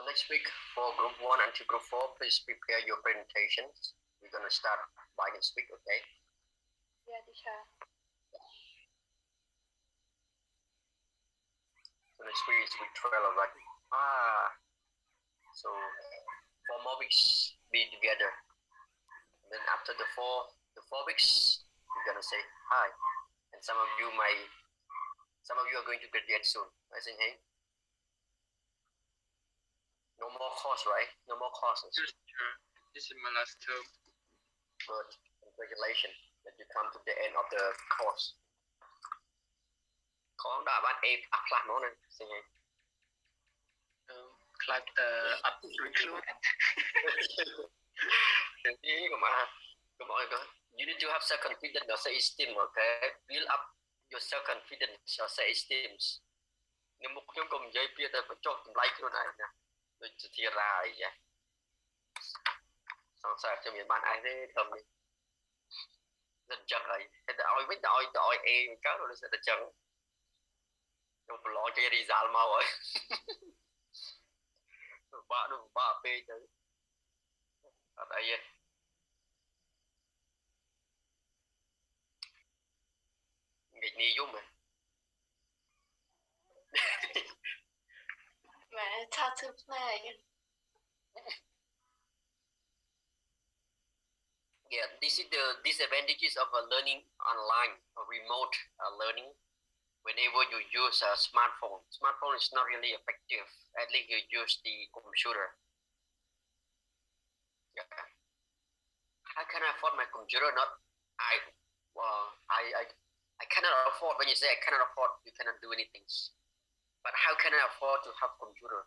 next week for group 1 until group 4, please prepare your presentations. We're going to start by next week, okay? Yeah, teacher. So next week is week 12 already. So 4 more weeks be together. And then after the 4 weeks, we're going to say hi. And some of you are going to graduate soon. I think, hey? No more course, right? No more courses. Yes, sure. This is my last term. Good. Congratulations that you come to the end of the course. Có đã bạn A class nó này, xin hãy. Class up recruit. Come on, you need to have self-confidence or self-esteem, okay? Build up your self-confidence or self-esteem. Nếu một nhóm cùng dây phía ta phải chốt tầm like cái này nè. Rồi thì ra vậy. Xong sao cho mình bạn ai thế tầm đi. Rất chật rồi. Cái đòi em cáo rồi nó sẽ chật. Không phải lo cho đi ra mau rồi. Ba phê chứ. Ở đây nghịch ni giúp mình. Mẹ tha thứ này. Yeah, this is the disadvantages of learning online or remote learning. Whenever you use a smartphone is not really effective. At least you use the computer. Yeah. How can I afford my computer? I cannot afford. When you say I cannot afford, you cannot do anything. But how can I afford to have computer?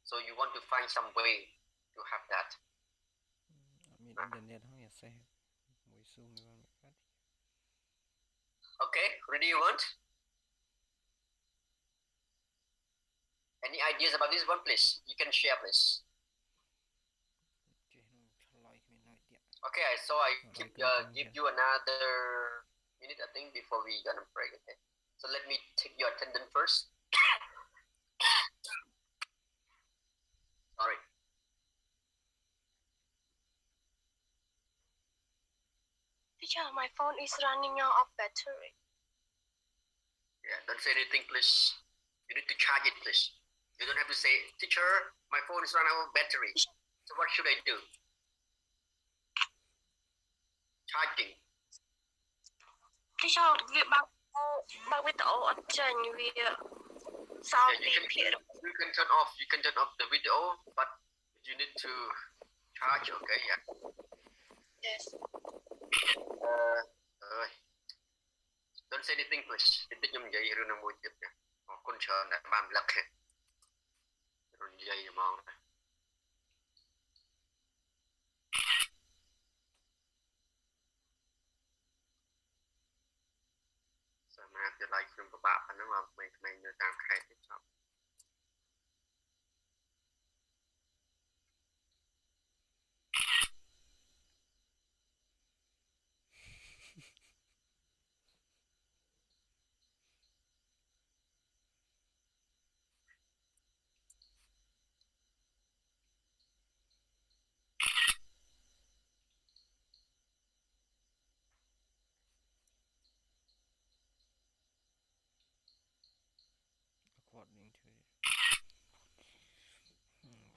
So you want to find some way to have that. Okay, ready you want? Any ideas about this one, please? You can share, please. Okay, so I give you another minute, I think, before we gonna break it. Okay? So let me take your attendance first. Sorry. Teacher, my phone is running out of battery. Yeah, don't say anything, please. You need to charge it, please. You don't have to say, teacher, my phone is running out of battery. So what should I do? Charging. Teacher, bằng video ở trên sao you can turn off the video, but you need to charge, okay? Yeah. Yes. Don't say anything, please. Tiếp nhầm vậy rồi nó mùi tiếp nè. Con chờ đã bàn lắc hết. Rồi dây mong này. Sao mà cái like film của bạn nó mà mình như đang khai tiếp xong.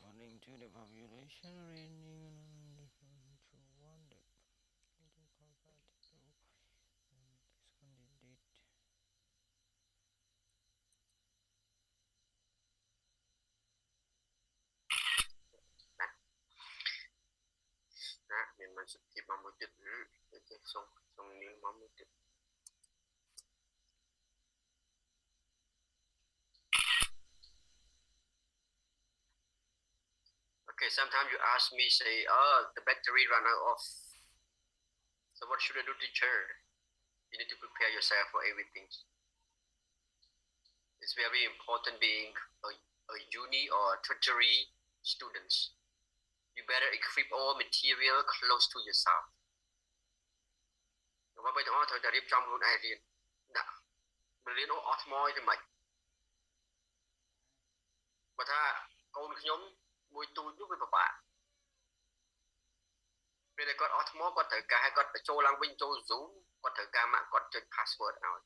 According to the population ranging to one this candidate Mình sẽ kịp mà một chút xong miếng mắm một chút. Okay, sometimes you ask me, say, the battery ran out. So what should I do, teacher? You need to prepare yourself for everything. It's very important being a uni or tertiary students. You better equip all material close to yourself. Và bây giờ thời điểm trong luôn ai riêng. Mình liên ổ osmo thì mày. Và ta កូនខ្ញុំមួយទូចនោះវាពិបាកពេលតែគាត់អស់ថ្មគាត់ត្រូវការឲ្យគាត់បញ្ចូលឡើងវិញចូល Zoom គាត់ត្រូវការមកគាត់ចុច password ឲ្យ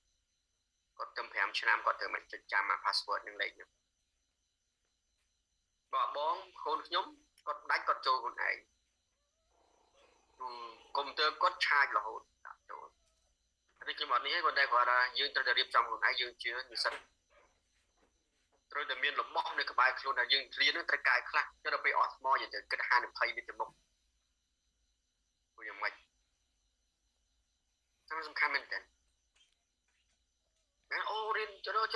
គាត់ទៅ5ឆ្នាំគាត់ត្រូវមកចុចចាំមក password នឹងលេខហ្នឹងបងកូនខ្ញុំគាត់ដាច់គាត់ចូលខ្លួនឯងកុំព្យូទ័រគាត់ឆាចរហូតដាក់ចូលតែខ្ញុំអត់នេះគាត់តែគាត់ថាយើងត្រូវតែរៀបចំខ្លួនឯងយើងជឿនិស្សិតត្រូវតែមានរបស់នៅក្បែរខ្លួនថាយើងរៀននឹងត្រូវកាយខ្លះទៅដល់ពេលអស់ថ្មយើងត្រូវគិតហានិភ័យវាទៅមុខពួកយ៉ាងម៉េចសំខាន់មែនតើអូរៀនចិត្តឲ្យ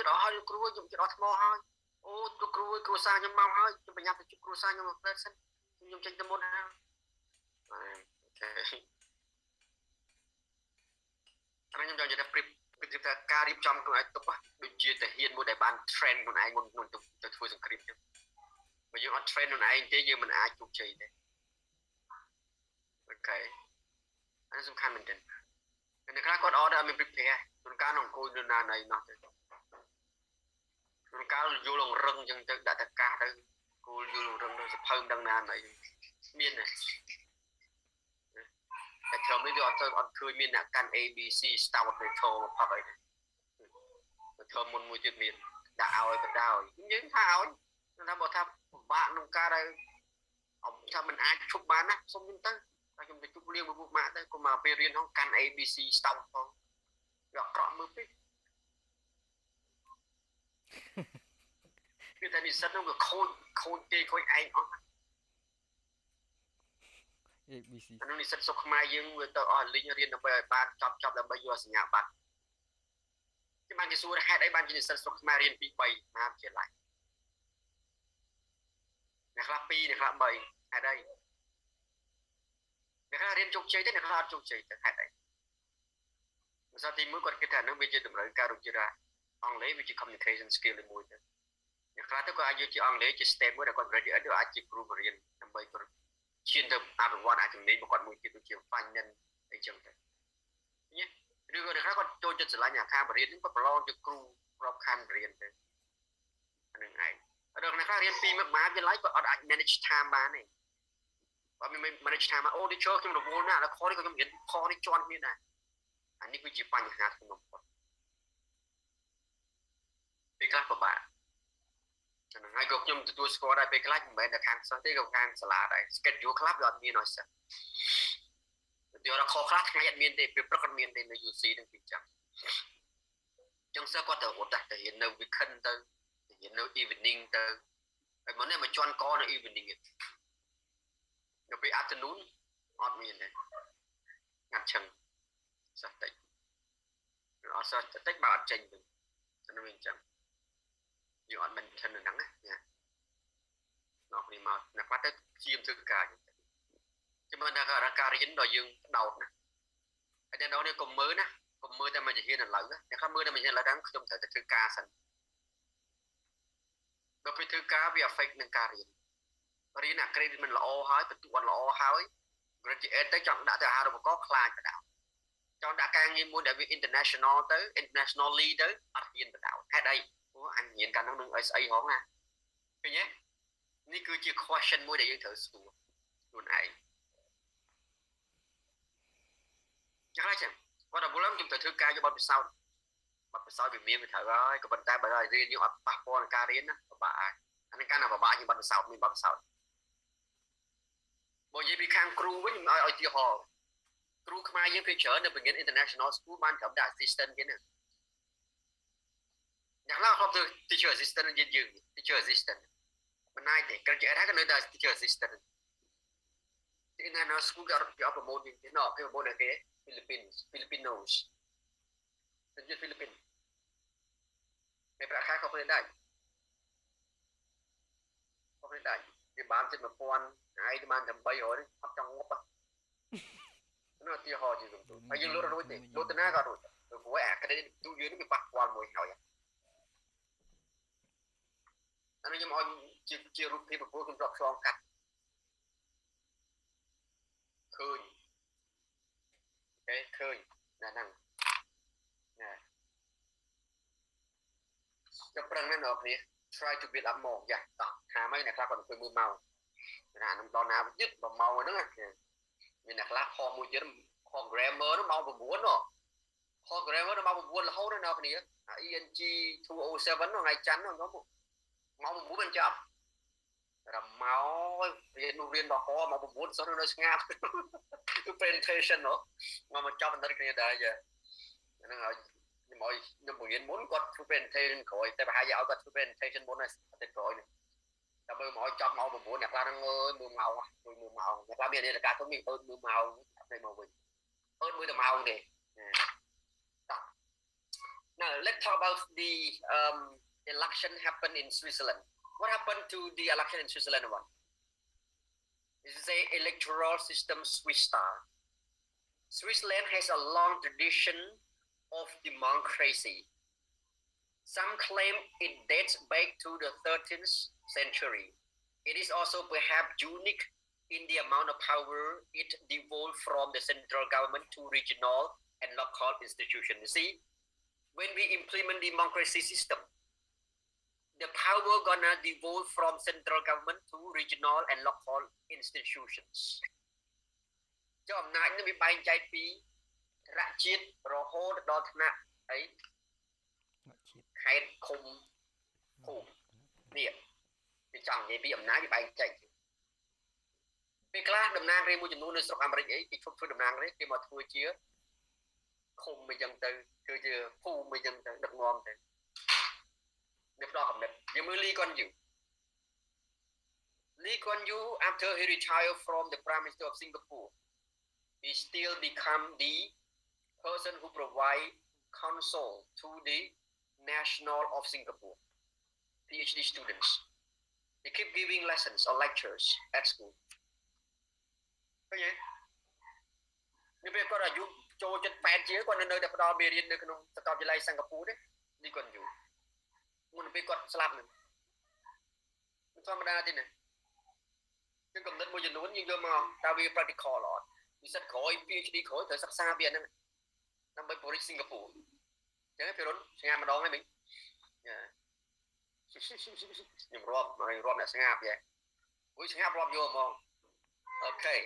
គ្រូខ្ញុំចិត្តអស់ថ្មហើយអូគ្រូសាខ្ញុំមកហើយខ្ញុំបញ្ញាប់ទៅជួបគ្រូសាខ្ញុំមកផ្លែសិនខ្ញុំចេញទៅមុនហើយអូខេខ្ញុំចង់និយាយថាព្រៀបថាការរៀបចំខ្លួនឯងទុកដូចជាតាហ៊ានមួយដែលបាន train ខ្លួនឯងមុនទៅធ្វើសង្គ្រាមចឹងបើយើងអត់ train ខ្លួនឯងទេយើងមិនអាចជោគជ័យទេអូខេអានេះសំខាន់មែនទែនអ្នកខ្លះគាត់ order ឲ្យមាន prepare ជួនកាលនៅអង្គុយនៅណាណីនោះទៅជួនកាលយល់រឹងចឹងទៅដាក់តកាសទៅគោលយល់រឹងទៅសភៅមិនដឹងណាណីមានទេតែក្រុមនេះវាអត់ឃើញមានអ្នកកាន់ ABC stout នៅឈរផឹកអីទេក្រុមមុនមួយទៀតមានដាក់ឲ្យបណ្ដោយយើងថាឲ្យថាបើថាពិបាកក្នុងការដែលថាមិនអាចឈប់បានណាសុំខ្ញុំទៅតែខ្ញុំទៅជប់លៀងមួយពួកម៉ាក់ទៅកុំមកពេលរៀនហ្នឹងកាន់ ABC stout ផងវាអក្រក់មើលពេកវាតែនិស្សិតហ្នឹងវាខូចទេខូចឯងអស់ ABC អានោះនិស្សិតសុខខ្មែរយើងវាទៅអស់លីងរៀនដើម្បីឲ្យបានចប់ដើម្បីយកសញ្ញាបត្រគេបានគេសួរហេតុអីបានជានិស្សិតសុខខ្មែររៀន2 3មហាវិទ្យាល័យអ្នកខ្លះ2អ្នកខ្លះ3ហេតុអីអ្នកខ្លះរៀនជោគជ័យទេអ្នកខ្លះអត់ជោគជ័យទេហេតុអីភាសាទី1គាត់គិតថានឹងវាជាតម្រូវការដូចជាអង់គ្លេសវាជា communication skill មួយទៅអ្នកខ្លះទៅក៏អាចយកជាអង់គ្លេសជា step មួយដែលគាត់ graduate ទៅអាចជាគ្រូបរិញ្ញាដើម្បីគាត់ឈានទៅអភិវឌ្ឍអាចជំនាញរបស់គាត់មួយទៀតដូចជា finance អីចឹងទៅញ៉េឬក៏អ្នកខ្លះគាត់ចូលចិត្តឆ្លាញ់អាខាបរិញ្ញាហ្នឹងគាត់ប្រឡងជាគ្រូប្របខានបរិញ្ញាទៅអានឹងឯងដល់អ្នកខ្លះរៀនពីមហាវិទ្យាល័យគាត់អត់អាច manage time បានទេបើមិន manage time អូនេះចូលខ្ញុំរវល់ណាស់แล้วខនេះក៏ខ្ញុំរៀនខនេះជន់គ្នាដែរអានេះគឺជាបញ្ហាក្នុងគាត់ពេលខ្លះពិបាកហ្នឹងហើយក៏ខ្ញុំទទួលស្គាល់ដែរពេលខ្លះមិនមែនតែខាងសិស្សទេក៏ខាងសាលាដែរ schedule ខ្លះវាអត់មានឲ្យសិស្សទៅរកខខ្លះថ្ងៃអត់មានទេពេលព្រឹកអត់មានទេនៅ UC ហ្នឹងពីចឹងចឹងសិស្សគាត់ទៅរត់ទៅរៀននៅ weekend ទៅរៀននៅ evening ទៅហើយមកនេះមកជន់កនៅ evening នៅពេល afternoon អត់មានទេងាត់ឈឹងសិស្សតិចអត់សិស្សតិចបើអត់ចេញវិញទៅវិញចឹងយើងអត់មិនឈិនហ្នឹងណានោះនេះមកអ្នកខ្លះទៅជាមធ្វើការចាំមើលថាការរៀនដល់យើងដោតណាហើយដល់នេះកុំមើលណាកុំមើលតែមកជាហ៊ានឥឡូវណាអ្នកខ្លះមើលតែមកជាឥឡូវហ្នឹងខ្ញុំត្រូវតែធ្វើការសិនដល់ពេលធ្វើការវា affect នឹងការរៀនអា credit មិនល្អហើយបន្ទុកអត់ល្អហើយ graduate ទៅចង់ដាក់ទៅអាហារូបករណ៍ខ្លាចបដៅចង់ដាក់ការងារមួយដែលវា international ទៅ internationally ទៅអត់ហ៊ានបដៅហេតុអីអូអញរៀនកាលនោះនឹងស្អីហងណាឃើញទេនេះគឺជា question មួយដែលយើងត្រូវសួរខ្លួនឯងចឹងហើយចឹងគាត់ដល់ខ្ញុំត្រូវធ្វើការយកបទពិសោធន៍វាមានវាត្រូវហើយក៏ប៉ុន្តែបើឲ្យរៀនយើងអត់ប៉ះពាល់នឹងការរៀនណាពិបាកអានេះកាន់តែពិបាកជាងបទពិសោធន៍មានបទពិសោធន៍បើនិយាយពីខាងគ្រូវិញខ្ញុំឲ្យទីហោគ្រូខ្មែរយើងភាគច្រើននៅបង្រៀន international school បានត្រឹមតែ assistant គេហ្នឹងអ្នកខ្លះគាត់ទៅ teacher assistant យើង teacher assistant មិនណាយទេក្រៅតែក៏នៅតែ teacher assistant ទីណានៅ school គេអត់ប្រម៉ូទទេគេប្រម៉ូទគេ Filipinos ទៅជា Philippines តែប្រាក់ខែក៏ព្រៃដែរវាបានជិត 1000 ថ្ងៃទៅបានតែ300នេះអត់ចង់ងប់នោះទីហោជាសំទោសហើយយើងលក់រួចទេលក់ទៅណាក៏រួចព្រោះអា credit ទូយើងនេះវាប៉ះពាល់មួយហើយអានេះខ្ញុំឲ្យជារូបភាពប្រពន្ធខ្ញុំរាប់ឆ្លងកាត់ឃើញឃើញណាហ្នឹងណាចាប់ប្រឹងណាស់អ្នកគ្នា try to build up more យ៉ាតោះថាមកអ្នកខ្លះគាត់អង្គុយមើលមកណានឹងដល់ណាយឹត1ម៉ោងហ្នឹងមានអ្នកខ្លះខមួយទៀតខ grammar ហ្នឹងម៉ោង9នោះខ grammar ដល់ម៉ោង9រហូតដល់អ្នកគ្នា ENG207 នោះថ្ងៃច័ន្ទនោះខ្ញុំម៉ោង9មិនចាប់រម៉ោរៀននោះរៀនដល់ខម៉ោង9សោះនៅស្ងាត់ presentation នោះមកចាប់បណ្ឌិតគ្នាដែរចាហ្នឹងហើយខ្ញុំឲ្យខ្ញុំបង្រៀនមុនគាត់ធ្វើ presentation ក្រោយតែប្រហែលជាឲ្យគាត់ធ្វើ presentation មុនហើយតែក្រោយនេះតែមើលមកឲ្យចាប់ម៉ោង9អ្នកខ្លះហ្នឹងមើលម៉ោងអ្នកខ្លះមាននាឡិកាធំនេះអឺមើលម៉ោងតែមកវិញអឺមើលតែម៉ោងទេ Now let's talk about the election happened in Switzerland. What happened to the election in Switzerland? One. This is a electoral system Swiss style. Switzerland has a long tradition of democracy. Some claim it dates back to the 13th century. It is also perhaps unique in the amount of power it devolved from the central government to regional and local institutions. You see, when we implement democracy system, the power gonna devolve from central government to regional and local institutions. ចុះអំណាចនេះវាបែងចែកពីថ្នាក់ជាតិរហូតដល់ថ្នាក់អីខេត្តឃុំភូមិនេះវាចង់និយាយពីអំណាចវាបែងចែកពេលខ្លះតំណាងរាស្ត្រមួយចំនួននៅស្រុកអាមេរិកអីគេធ្វើតំណាងរាស្ត្រគេមកធ្វើជាឃុំអីចឹងទៅគឺជាភូមិអីចឹងទៅដឹកនាំទៅនេះផ្ដោតកំណត់យើងមើលលីកុនយូ Lee Kuan Yew after he retired from the Prime Minister of Singapore he still become the person who provide counsel to the National of Singapore PhD students they keep giving lessons or lectures at school ឃើញទេនេះពេលគាត់អាយុចូល78ជាគាត់នៅតែផ្ដល់មេរៀននៅក្នុងសាកលវិទ្យាល័យសិង្ហបុរីទេនេះគាត់យូរមុនពេលគាត់ស្លាប់នឹងមិនធម្មតាទេណាគឺកំណត់មួយចំនួនយើងយកមកតើវា practical អត់និស្សិតក្រោយ PhD ក្រោយត្រូវសិក្សាវាហ្នឹងដើម្បីបរិយាសិង្ហបុរីអញ្ចឹងពីរុនស្ងាត់ម្ដងហើយមិញខ្ញុំរាប់អ្នកស្ងាត់យ៉ាអូយស្ងាត់រាប់យកហ្មង Okay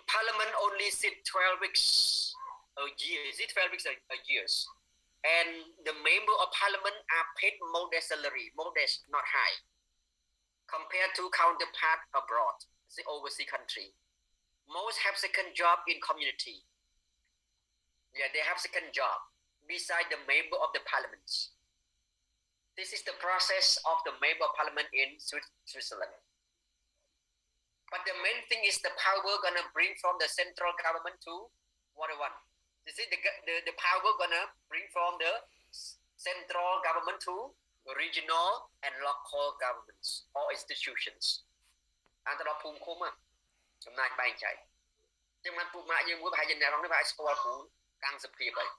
Parliament only sit 12 weeks a year. Is it 12 weeks a year? And the member of parliament are paid modest salary, modest, not high, compared to counterpart abroad, the overseas country. Most have second job in community. Yeah, they have second job beside the member of the parliament. This is the process of the member of parliament in Switzerland. But the main thing is the power gonna bring from the central government to what I want. You see, the power gonna bring from the central government to regional and local governments or institutions. អានទៅដល់ភូមិឃុំចំណាយបែងចែកចឹងបានពុកម៉ាក់យើងមួយប្រហែលជាអ្នករងនេះប្រហែលស្គាល់គ្រូកាំងសភាពហើយ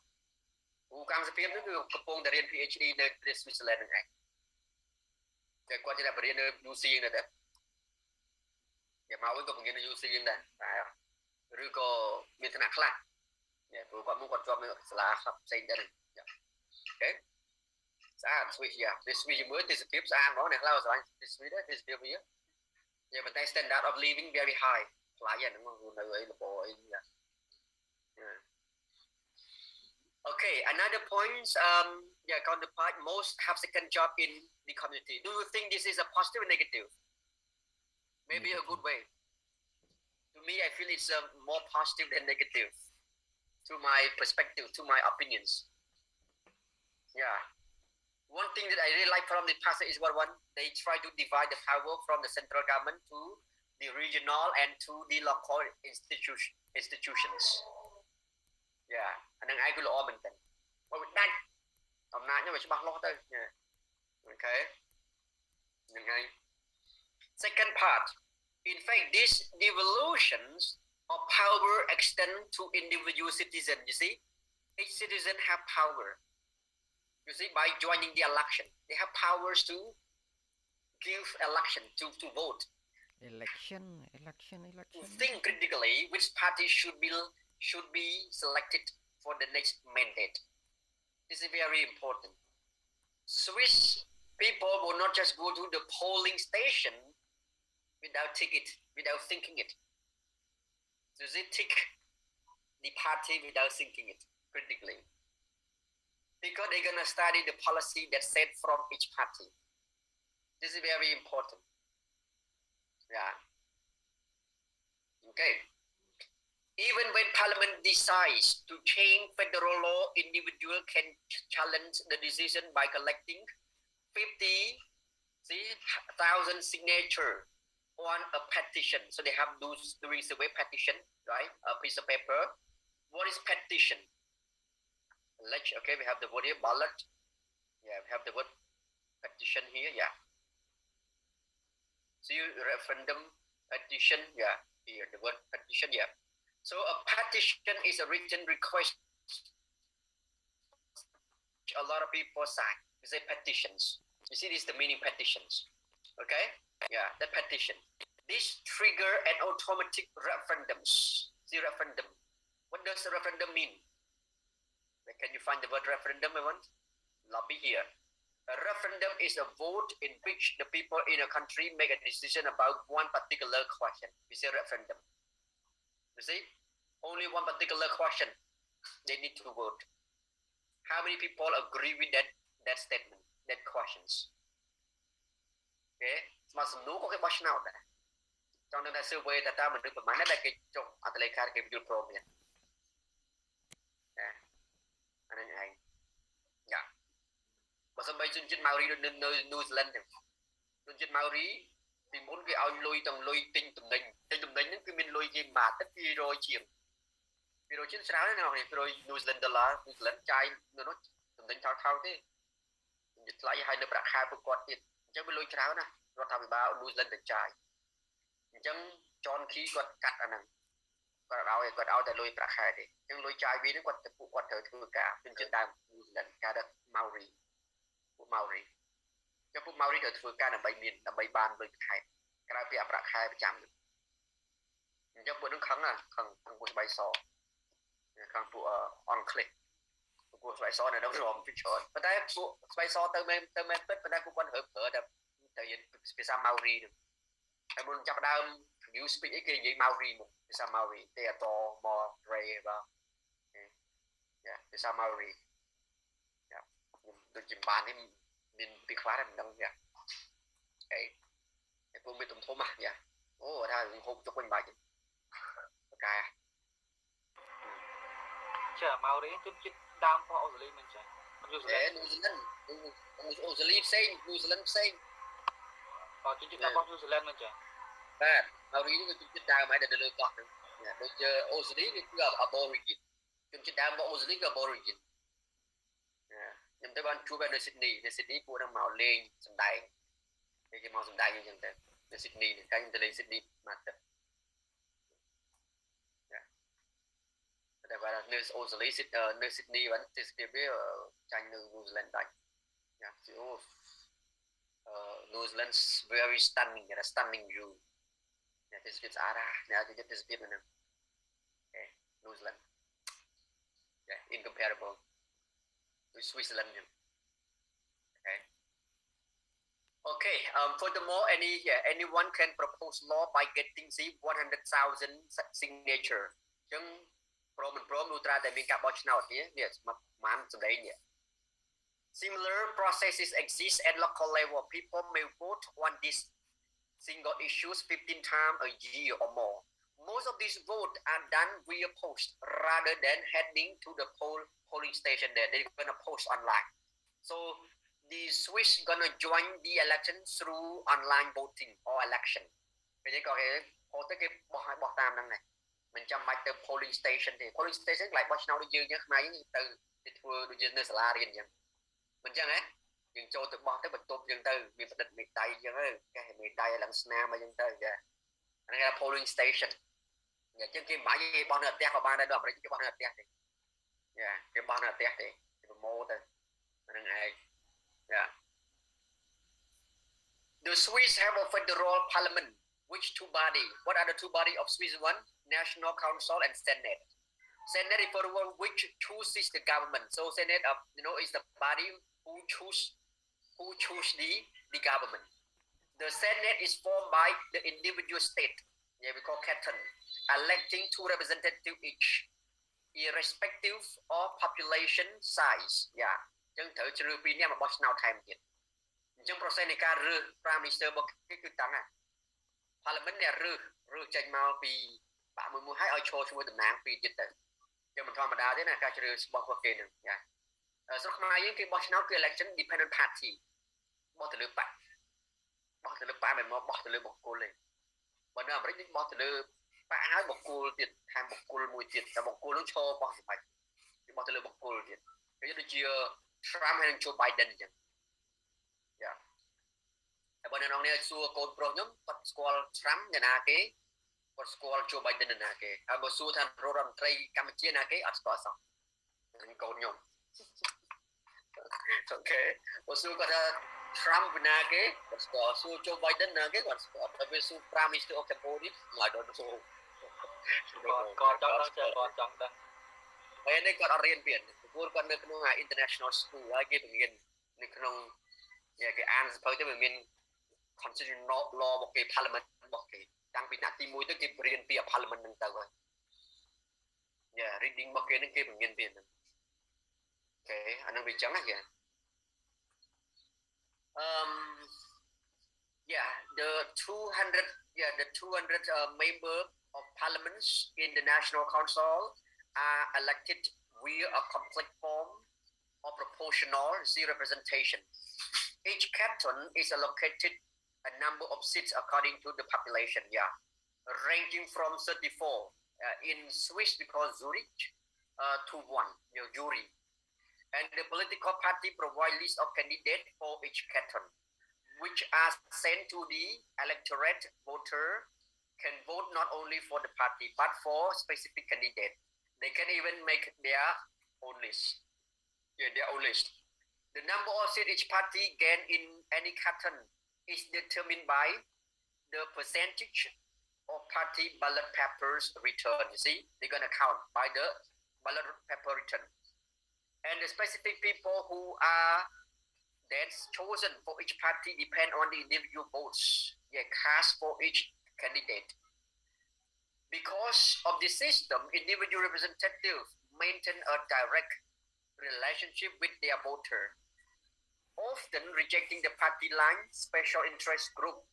គ្រូកាំងសភាពនេះគឺកំពុងតែរៀន PhD នៅប្រទេស Switzerland ហ្នឹងឯងតែគាត់ជាតែបរិញ្ញានៅ UC ហ្នឹងដែរយកមកវិញក៏បង្រៀននៅ UC ហ្នឹងដែរតែឬក៏មានឋានៈខ្លះព្រោះគាត់មកគាត់ជាប់នៅសាលាខ្លះផ្សេងដែរអូខេស្អាត Swiss យ៉ា Swiss មើលទេសភាពស្អាតហ្មងអ្នកខ្លះស្រឡាញ់ Swiss ដែរទេសភាពវាតែប៉ុន្តែ standard of living very high ថ្លៃហ្នឹងនៅអីលបអីយ៉ា Okay another point yeah counterpart most have second job in the community do you think this is a positive or negative maybe a good way to me I feel it's more positive than negative to my perspective to my opinions yeah one thing that I really like from the passage is one they try to divide the power from the central government to the regional and to the local institutions yeah អានឹងឯងគឺល្អមែនតើបើវាដាច់អំណាចនោះវាច្បាស់លាស់ទៅអូខេហ្នឹងហើយ second part in fact these devolutions of power extend to individual citizens you see each citizen have power you see by joining the election they have powers to give election to vote election think critically which party should be selected for the next mandate this is very important Swiss people will not just go to the polling station without thinking it. So they tick the party without thinking it critically. Because they're gonna study the policy that's set from each party. This is very important. Yeah. Okay. Even when Parliament decides to change federal law, individual can challenge the decision by collecting 50,000 signatures on a petition. So they have doing survey petition, right? A piece of paper. What is petition? Okay, we have the word here, ballot. Yeah, we have the word petition here. Yeah. See, referendum, petition. Yeah, here the word petition. Yeah. So a petition is a written request. A lot of people sign. We say petitions. You see, this is the meaning petitions. Okay? Yeah, the petition. This trigger an automatic referendums. See, referendum. What does a referendum mean? Can you find the word referendum, everyone? Lobby here. A referendum is a vote in which the people in a country make a decision about one particular question. We say referendum. You see? Only one particular question. They need to vote. How many people agree with that statement, that questions? Okay? Mà some có cái question nào đấy. Trong đó là survey ta mình đượcประมาณนั้นlà cái trong Atlanta cái video pro này. Anh ấy. Dạ. Mà sao bây giờ Maori đến New Zealand này. Dân Maori thì muốn cái ao lôi tầng lôi tinh tùm nình những cái mình lôi gì mà tất đi rồi chiếm. Vì rồi chính sao nào thì rồi New Zealand trai nó tùm nình thao thế. Dịch lại hai nơi bạc hai phương quạt tiền. Chẳng bị lôi tráo nè. Rồi thao bị bao New Zealand trai. Chẳng tròn khí quạt cắt anh nè. Quạt áo tại lôi bạc hai đi. Chẳng lôi trai vì nó quạt thời thư cả. Trên trên đàm New Zealand cả đất Maori. Maori. ចំពោះ Maori ត្រូវធ្វើការដើម្បីបានលុយខែក្រៅពីអប្រាក់ខែប្រចាំអញ្ចឹងពួកនឹងខឹងពួកស្បៃសខឹងពួកអនក្លិកពួកស្បៃសនៅក្នុងរំពីច្រើនប៉ុន្តែពួកស្បៃសទៅមែនពិតប៉ុន្តែពួកគាត់ប្រើតែភាសា Maori នឹងហើយមុនចាប់ដើម review speak អីគេនិយាយ Maori មកភាសា Maori ទេអតមក Ray បាទភាសា Maori ដូចជាបាននេះមានពីខ្វះតែមិនដឹងយ៉ាអីពួកមានទំធំយ៉ាអូថាហូបជុកវិញបាច់បកាយចាមករីជិតដើមរបស់អូស្ត្រាលីមិនចាញូហ្សេឡង់អូស្ត្រាលីផ្សេងញូហ្សេឡង់ផ្សេងបើជិតដើមរបស់ញូហ្សេឡង់មិនចាបាទមករីនេះគឺជិតដើមហើយដែលលើកោះហ្នឹងដូចជាអូស្ត្រាលីនេះគឺ Aborigin ជនជាតិដើមរបស់អូស្ត្រាលីគឺ Aborigin ខ្ញុំទៅបានជួបនៅស៊ីដនីពួកនឹងមកលេងសម្ដែងគេមកសម្ដែងអញ្ចឹងទៅនៅស៊ីដនីនេះខ្ញុំទៅលេងស៊ីដនីមកទៅតែបើនៅអូស្ត្រាលីនៅស៊ីដនីបានទេសភាពវាចាញ់នៅ New Zealand ដាច់យ៉ាអូNew Zealand very stunning view អ្នកទេសភាពស្អាតណាស់អ្នកទេសភាពហ្នឹងNew Zealand incomparable with Switzerland. Okay. Furthermore, anyone can propose law by getting 100,000 signature. ចឹងព្រមនោះត្រាតែមានការបោះឆ្នោតនេះប្រហែលសម្ដែងនេះ Similar processes exist at local level. People may vote on these single issues 15 times a year or more. Most of these votes are done via post rather than heading to the polling station there. They're going to post online. So the Swiss going to join the election through online voting or election. Bây giờ có cái bỏ tam năng này. Mình chăm mạch từ polling station thì polling station lại bỏ nào đi dư nhé. Máy từ thì thua đi dư nơi sala riêng vậy. Mình chẳng ấy. Nhưng cho từ bỏ tới bật tụp dân từ. Mình phải định miền Tây dân ơi. Cái miền Tây làm snap mà dân từ kìa. Đây là polling station. Chứ khi mãi gì bọn hợp tét vào ban đây đoạn đấy chứ bọn hợp tét thì cái bọn hợp tét thì mô thôi nên này The Swiss have a federal parliament which two body what are the two body of Swiss one National Council and Senate is for the one which chooses the government so Senate is the body who choose who choose the government. The Senate is formed by the individual state, yeah, we call canton, electing 2 representatives each, irrespective of population size. Yeah, ចឹងត្រូវជ្រើសពីនេះមកបោះឆ្នោតថែមទៀតអញ្ចឹង process នៃការរើស Prime Minister របស់គេគឺតាំងណា Parliament អ្នករើសចេញមកពីបាក់មួយហើយឲ្យឈរជាមួយតំណាងពីរទៀតទៅចឹងមិនធម្មតាទេណាការជ្រើសរបស់គេនឹងយ៉ាស្រុកខ្មែរយើងគេបោះឆ្នោតគឺ election dependent party បោះទៅលើបាក់មិនមកបោះទៅលើបុគ្គលទេបើនៅអាមេរិកនេះបោះទៅលើបាក់ហើយបុគ្គលទៀតថែមបុគ្គលមួយទៀតតែបុគ្គលនោះឈរបោះសម្បត្តិគេបោះទៅលើបុគ្គលទៀតគេដូចជា Trump ហើយនឹង Joe Biden អញ្ចឹងយ៉ាតែបើអ្នកនរនេះសួរកូនប្រុសខ្ញុំគាត់ស្គាល់ Trump អ្នកណាគេគាត់ស្គាល់ Joe Biden អ្នកណាគេហើយបើសួរថារដ្ឋមន្ត្រីកម្ពុជាណាគេអត់ស្គាល់សោះនឹងកូនខ្ញុំអូខេបើសួរគាត់ថា Trump ណាគេគាត់ស្គាល់សួរ Joe Biden ណាគេគាត់ស្គាល់តែវាសួរ Prime Minister of Cambodia ឡើយដល់សួរគាត់ចង់ដឹងចេះគាត់ចង់ដឹងហើយនេះគាត់អត់រៀនពីព្រោះគាត់នៅក្នុង international school ហើយគេបង្រៀននៅក្នុងគេអានសភៅទៅវាមាន constitutional law របស់គេ parliament របស់គេតាំងពីថ្នាក់ទី1ទៅគេរៀនពី parliament ហ្នឹងទៅហើយ reading របស់គេហ្នឹងគេបង្រៀនពីហ្នឹងអូខេអានឹងវាចឹងណាគេthe 200 member of parliaments in the national council are elected via a complex form of proportional representation. Each canton is allocated a number of seats according to the population, ranging from 34 in Swiss we call Zurich to 1, jury. And the political party provide list of candidates for each canton, which are sent to the electorate. Voter can vote not only for the party but for specific candidate. They can even make their own list. Their own list. The number of seats each party gain in any canton is determined by the percentage of party ballot papers returned. You see, they're gonna count by the ballot paper return. And the specific people who are then chosen for each party depend on the individual votes cast for each candidate. Because of this system, individual representatives maintain a direct relationship with their voter, often rejecting the party line. Special interest group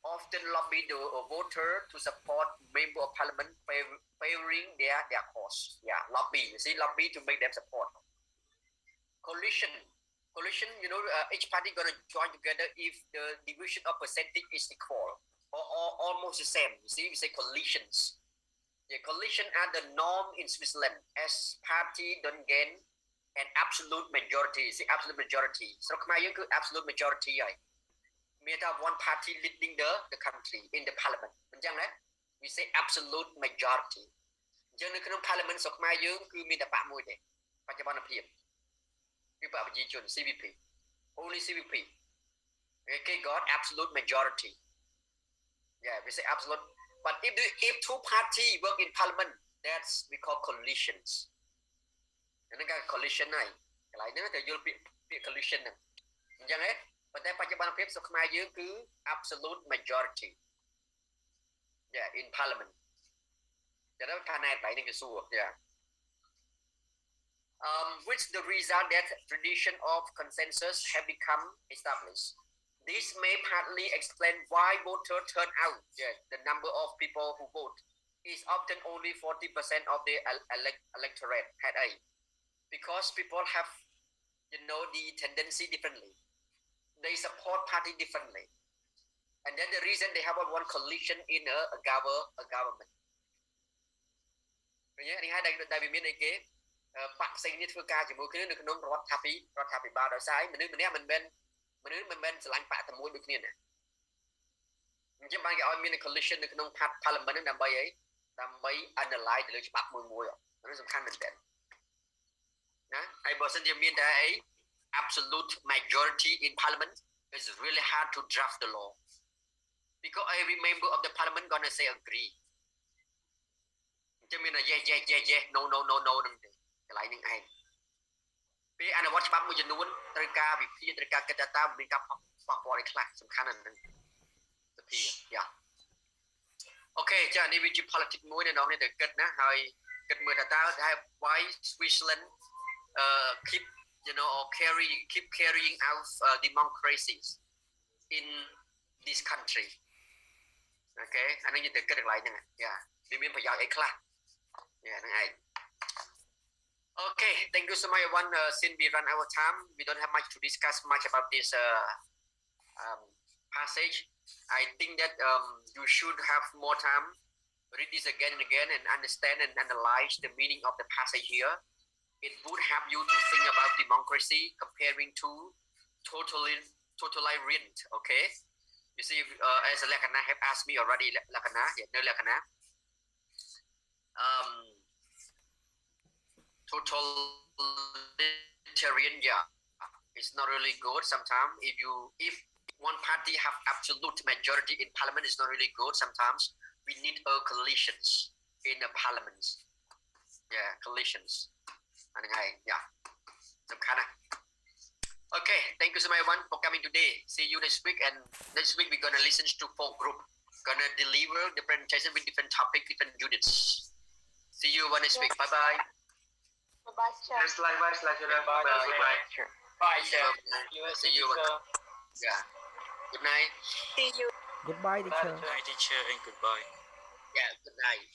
often lobby the voter to support member of parliament favoring their cause. Lobby. You see, lobby to make them support. Coalition, each party gonna join together if the division of percentage is equal or almost the same. You see, we say coalitions. Coalition are the norm in Switzerland as party don't gain an absolute majority. See, absolute majority. So, ខ្មែរយើងគឺ absolute majority ហើយមានថា one party leading the country in the parliament អញ្ចឹងណា we say absolute majority អញ្ចឹងនៅក្នុង parliament ស្រុកខ្មែរយើងគឺមានតែបកមួយទេបច្ចុប្បន្នភាពគឺបកប្រជាជន CVP only CVP they got absolute majority we say absolute but if two party work in parliament that's we call coalitions ហ្នឹងគេ coalition ហើយកន្លែងហ្នឹងតែយល់ពាក្យ coalition ហ្នឹងអញ្ចឹងហ៎ប៉ុន្តែបច្ចុប្បន្នភាពស្រុកខ្មែរយើងគឺ absolute majority in parliament តែដល់ថាណែបែរនេះគេសួរwhich the result that tradition of consensus have become established. This may partly explain why voter turnout, the number of people who vote, is often only 40% of the electorate had a, because people have, the tendency differently. They support party differently, and then the reason they have one coalition in a government. នេះហើយដែលវាមានអីគេបាក់ផ្សេងនេះធ្វើការជាមួយគ្នានៅក្នុងរដ្ឋាភិបាលដោយសារមនុស្សម្នាក់មិនមែនឆ្លាញ់បាក់តែមួយដូចគ្នាណាអញ្ចឹងបានគេឲ្យមាន coalition នៅក្នុង parliament ហ្នឹងដើម្បីអីដើម្បី analyze ទៅលើច្បាប់មួយហ្នឹងសំខាន់មែនទែនណាហើយបើសិនជាមានតែអី absolute majority in parliament it's really hard to draft the law because every member of the parliament gonna say agree អញ្ចឹងមាន yes no ហ្នឹងទេកន្លែងហ្នឹងឯង ពេលអនុវត្តច្បាប់មួយចំនួនត្រូវការវិភាគត្រូវការគិតថាតើមានការប៉ះពាល់អីខ្លះសំខាន់ណាស់ហ្នឹងសភាយ៉ាអូខេចានេះវាជា politics មួយនៅក្នុងនេះត្រូវគិតណាហើយគិតមើលថាតើ why Switzerland keep or keep carrying out democracies in this country អូខេអានេះយើងត្រូវគិតកន្លែងហ្នឹងយ៉ាវាមានប្រយោជន៍អីខ្លះយ៉ាហ្នឹងឯងOkay, thank you so much everyone. Since we run out of time, we don't have much to discuss much about this passage. I think that you should have more time, read this again and again and understand and analyze the meaning of the passage here. It would help you to think about democracy comparing to totalitarian. Okay, you see, as Lakana have asked me already, Lakana, yeah, no Lakana. Totalitarian, yeah, it's not really good. Sometimes if one party have absolute majority in parliament, it's not really good. Sometimes we need coalitions in the parliaments. Yeah, coalitions. And yeah, some kind of. Okay, thank you so much everyone for coming today. See you next week, and next week we're gonna listen to 4 group. Gonna deliver the presentation with different topic, different units. See you next week. Bye bye. Bye, sir. Slide by slide. Bye. Bye, sir. See you. Yeah. Good night. See you. Goodbye, teacher. Bye, teacher, and goodbye. Yeah. Good night.